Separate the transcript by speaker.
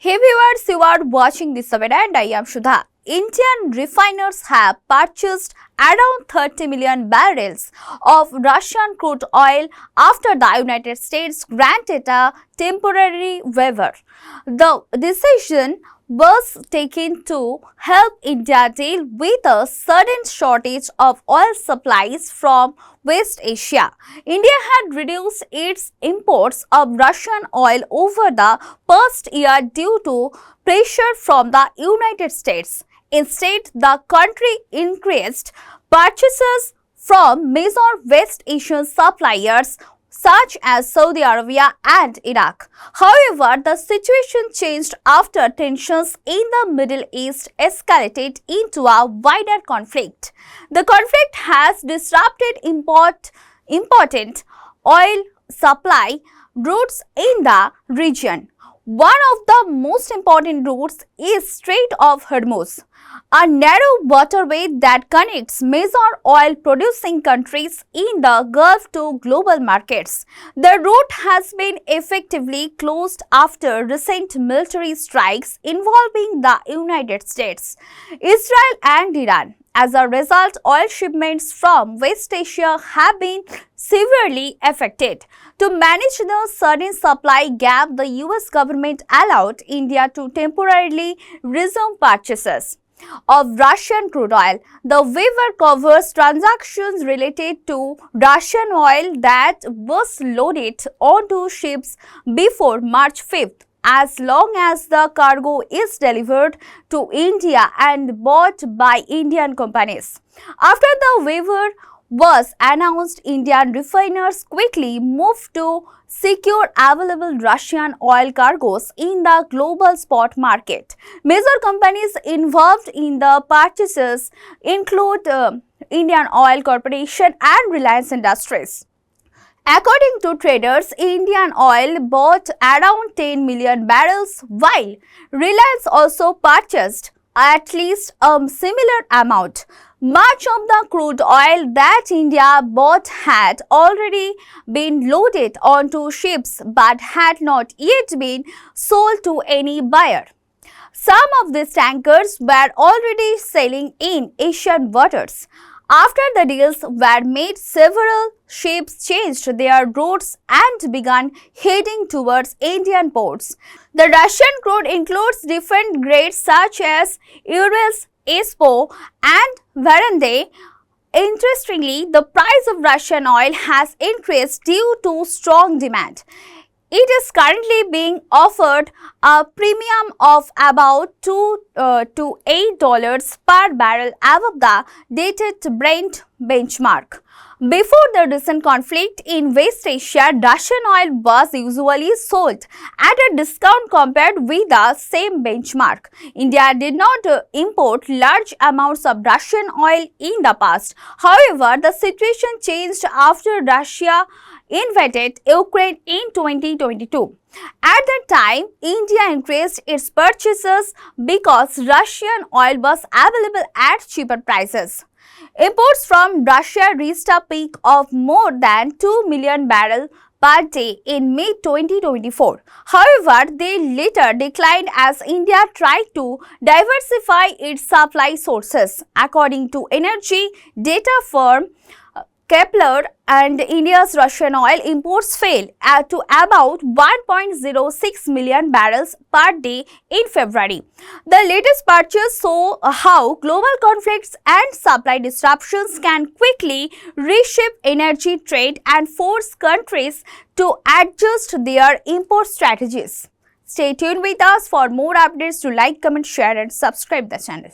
Speaker 1: Hey viewers, you are watching this Savera and I am Shudha. Indian refiners have purchased around 30 million barrels of Russian crude oil after the United States granted a temporary waiver. The decision was taken to help India deal with a sudden shortage of oil supplies from West Asia. India had reduced its imports of Russian oil over the past year due to pressure from the United States. Instead, the country increased purchases from major West Asian suppliers such as Saudi Arabia and Iraq. However, the situation changed after tensions in the Middle East escalated into a wider conflict. The conflict has disrupted important oil supply routes in the region. One of the most important routes is Strait of Hormuz, a narrow waterway that connects major oil-producing countries in the Gulf to global markets. The route has been effectively closed after recent military strikes involving the United States, Israel and Iran. As a result, oil shipments from West Asia have been severely affected. To manage the sudden supply gap, the US government allowed India to temporarily resume purchases of Russian crude oil. The waiver covers transactions related to Russian oil that was loaded onto ships before March 5th. As long as the cargo is delivered to India and bought by Indian companies. After the waiver was announced, Indian refiners quickly moved to secure available Russian oil cargoes in the global spot market. Major companies involved in the purchases include Indian Oil Corporation and Reliance Industries. According to traders, Indian Oil bought around 10 million barrels, while Reliance also purchased at least a similar amount. Much of the crude oil that India bought had already been loaded onto ships but had not yet been sold to any buyer. Some of these tankers were already sailing in Asian waters. After the deals were made, several ships changed their routes and began heading towards Indian ports. The Russian crude includes different grades such as Urals, Espo and Varande. Interestingly, the price of Russian oil has increased due to strong demand. It is currently being offered a premium of about $2 to $8 per barrel above the dated Brent benchmark. Before the recent conflict in West Asia, Russian oil was usually sold at a discount compared with the same benchmark. India did not import large amounts of Russian oil in the past. However, the situation changed after Russia invaded Ukraine in 2022. At that time, India increased its purchases because Russian oil was available at cheaper prices. Imports from Russia reached a peak of more than 2 million barrels per day in May 2024. However, they later declined as India tried to diversify its supply sources. According to energy data firm Kepler, and India's Russian oil imports fell to about 1.06 million barrels per day in February. The latest purchase show how global conflicts and supply disruptions can quickly reshape energy trade and force countries to adjust their import strategies. Stay tuned with us for more updates. To like, comment, share and subscribe the channel.